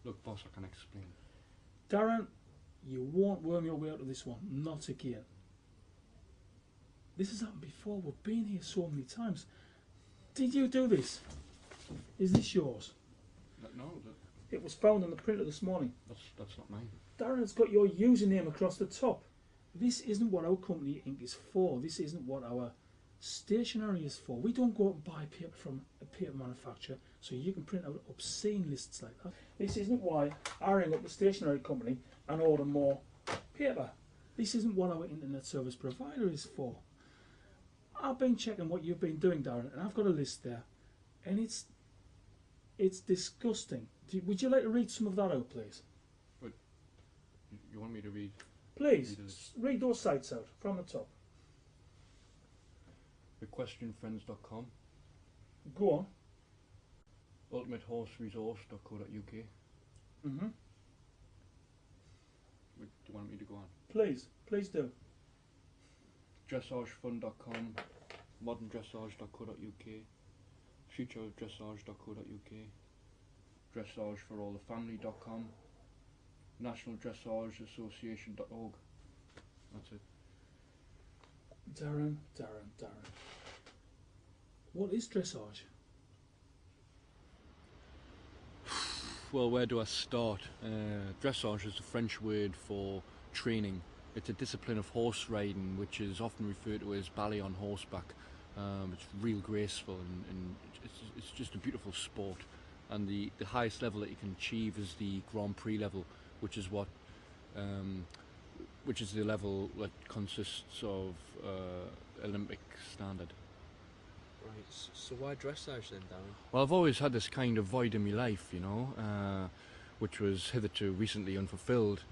Look, boss, I can explain. Darren, you won't worm your way out of this one. Not again. This has happened before. We've been here so many times. Did you do this? Is this yours? No, It was found on the printer this morning. that's not mine. Darren's got your username across the top. This isn't what our company Inc. is for. This isn't what our stationery is for. We don't go out and buy paper from a paper manufacturer so you can print out obscene lists like that. This isn't why I ring up the stationery company and order more paper. This isn't what our internet service provider is for. I've been checking what you've been doing, Darren, and I've got a list there, and it's disgusting. Would you like to read some of that out, please? But you want me to read? Please, read those sites out from the top. EquestrianFriends.com, Go on. UltimateHorseResource.co.uk. Mm-hmm. Do you want me to go on? Please do. DressageFun.com, ModernDressage.co.uk, FutureDressage.co.uk, DressageForAllTheFamily.com, NationalDressageAssociation.org. That's it. Darren. What is dressage? Well, where do I start? Dressage is the French word for training. It's a discipline of horse riding which is often referred to as ballet on horseback. It's real graceful and it's just a beautiful sport. And the highest level that you can achieve is the Grand Prix level, which is the level that consists of Olympic standard. Right, so why dressage then, Darren? Well, I've always had this kind of void in my life, you know, which was hitherto recently unfulfilled.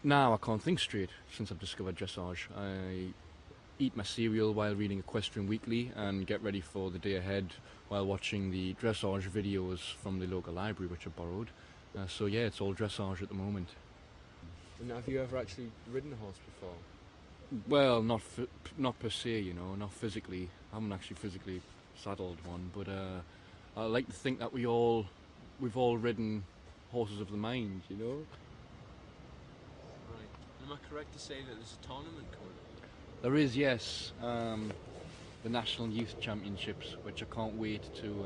Now I can't think straight since I've discovered dressage. I eat my cereal while reading Equestrian Weekly and get ready for the day ahead while watching the dressage videos from the local library which I borrowed. So yeah, it's all dressage at the moment. And have you ever actually ridden a horse before? Well, not per se, you know, not physically. I haven't actually physically saddled one, but I like to think that we've all ridden horses of the mind, you know. Right. Am I correct to say that there's a tournament coming up? There is, yes. The National Youth Championships, which I can't wait to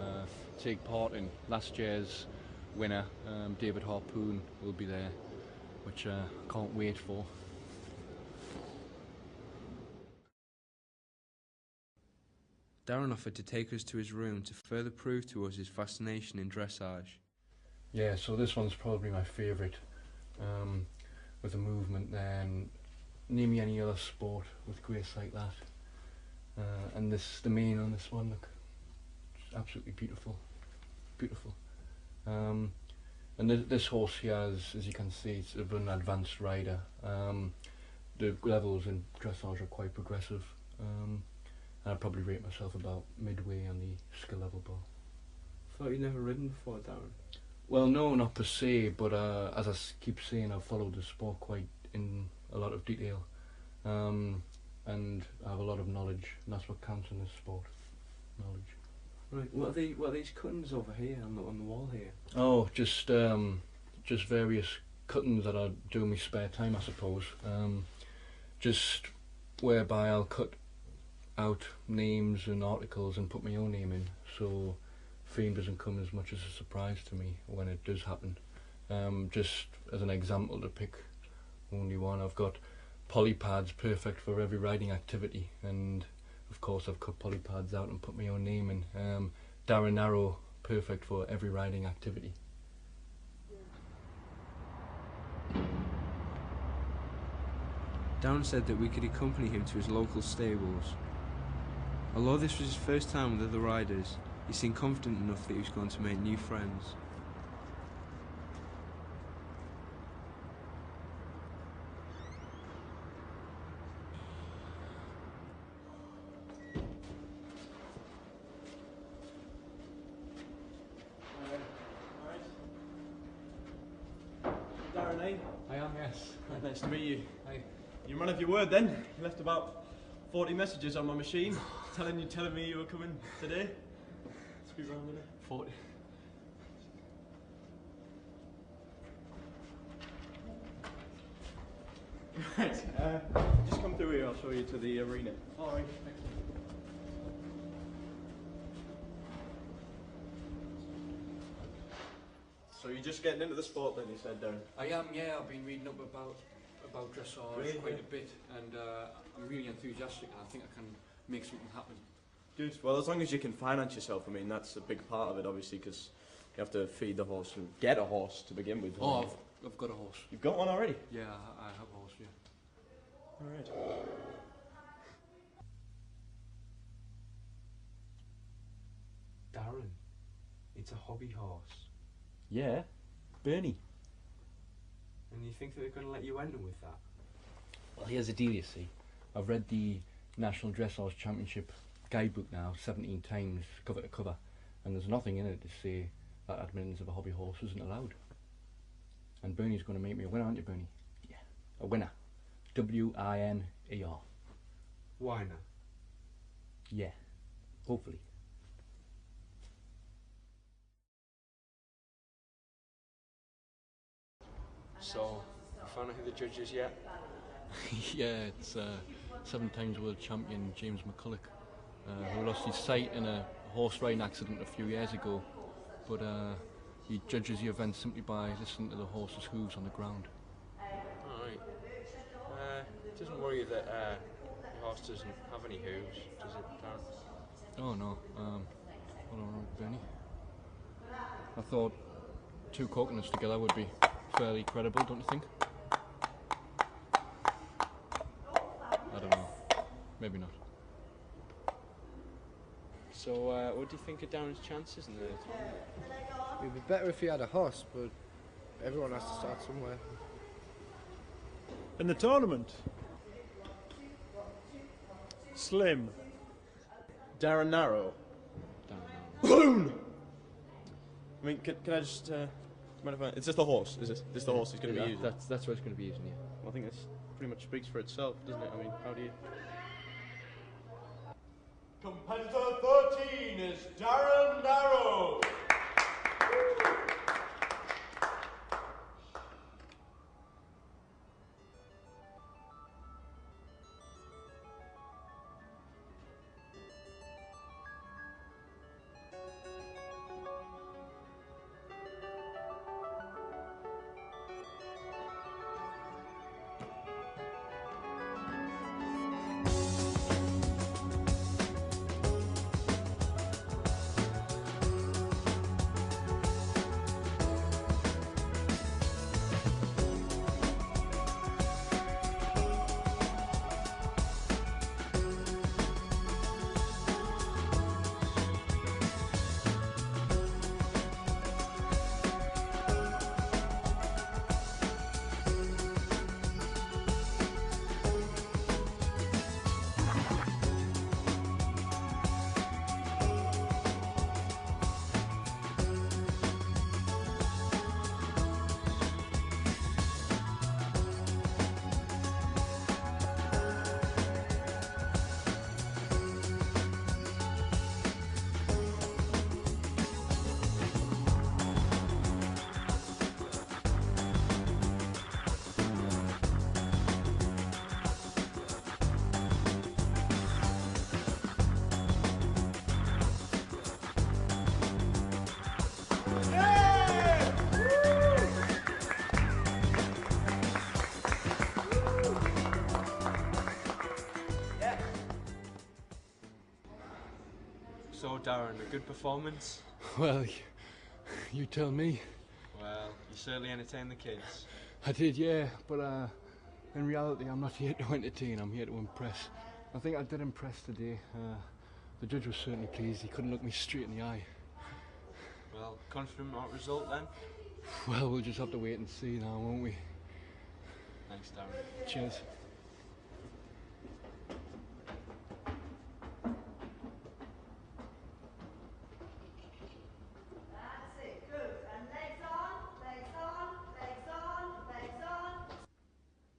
take part in. Last year's winner, David Harpoon, will be there, which I can't wait for. Darren offered to take us to his room to further prove to us his fascination in dressage. Yeah, so this one's probably my favourite, with the movement there, and name me any other sport with grace like that. And the mane on this one, look, it's absolutely beautiful, beautiful. And this horse here, as you can see, it's an advanced rider. The levels in dressage are quite progressive. I'd probably rate myself about midway on the skill level bar. Thought you'd never ridden before, Darren? Well, no, not per se, but as I keep saying, I've followed the sport quite in a lot of detail, and I have a lot of knowledge, and that's what counts in this sport, knowledge. Right, what are these cuttings over here on the wall here? Oh, just various cuttings that I do in my spare time, I suppose. Just whereby I'll cut out names and articles and put my own name in, so fame doesn't come as much as a surprise to me when it does happen. Just as an example, to pick only one, I've got polypads perfect for every riding activity, and of course I've cut polypads out and put my own name in. Darren Narrow, perfect for every riding activity. Darren said that we could accompany him to his local stables. Although this was his first time with other riders, he seemed confident enough that he was going to make new friends. Darren, eh? I am, yes. Nice to meet you. Hi. You're a man of your word then. You left about 40 messages on my machine telling me you were coming today. Let's be round in it. 40. Right, just come through here, I'll show you to the arena. Alright. So you're just getting into the sport then, you said, Darren? I am, yeah. I've been reading up about dressage Really? quite a bit, and I'm really enthusiastic, and I think I can make something happen. Good. Well, as long as you can finance yourself, I mean, that's a big part of it, obviously, because you have to feed the horse and get a horse to begin with. Oh, I've got a horse. You've got one already? Yeah, I have a horse, yeah. Alright. Darren, it's a hobby horse. Yeah, Bernie. And you think that they're going to let you enter with that? Well, here's the deal, you see. I've read the National Dressage Championship guidebook now 17 times, cover to cover, and there's nothing in it to say that admittance of a hobby horse isn't allowed. And Bernie's going to make me a winner, aren't you, Bernie? Yeah, a winner. W-I-N-E-R. Why not? Yeah, hopefully. So, you found out who the judge is yet? Yeah, it's 7 times world champion James McCulloch, who lost his sight in a horse riding accident a few years ago, but he judges the event simply by listening to the horse's hooves on the ground. Alright. It doesn't worry you that your horse doesn't have any hooves, does it, Darren? Oh no, hold on, Bernie. I thought 2 coconuts together would be fairly credible, don't you think? I don't know, maybe not. So, what do you think of Darren's chances in the tournament? It'd be better if he had a horse, but everyone has to start somewhere. In the tournament, Slim. Darren Narrow. Darren, Boom! I mean, can I just, mind if it's just the horse, is it? This the horse he's going to be using? That's what it's going to be using, yeah. Well, I think this pretty much speaks for itself, doesn't it? I mean, how do you... Competitor 13 is Darren Narrow. So, Darren, a good performance? Well, you tell me. Well, you certainly entertained the kids. I did, yeah, but in reality I'm not here to entertain, I'm here to impress. I think I did impress today. The judge was certainly pleased, he couldn't look me straight in the eye. Well, confident about result then? Well, we'll just have to wait and see now, won't we? Thanks, Darren. Cheers.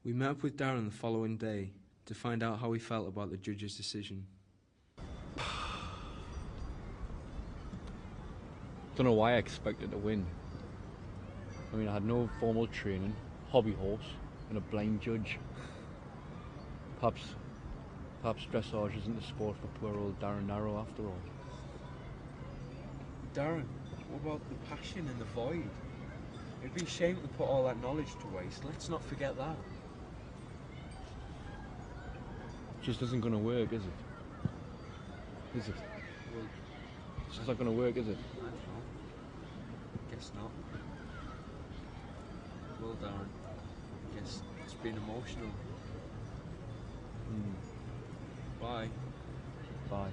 We met up with Darren the following day to find out how he felt about the judge's decision. Don't know why I expected to win. I mean, I had no formal training, hobby horse, and a blind judge. Perhaps dressage isn't a sport for poor old Darren Darrow after all. Darren, what about the passion and the void? It'd be a shame to put all that knowledge to waste. Let's not forget that. Just isn't going to work, is it? Is it? Well, It's just not going to work, is it? I don't know. Guess not. Well, Darren, I guess it's been emotional. Bye. Bye. Bye.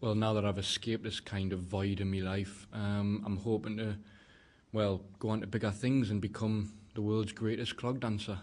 Well, now that I've escaped this kind of void in my life, I'm hoping to, well, go on to bigger things and become the world's greatest clog dancer.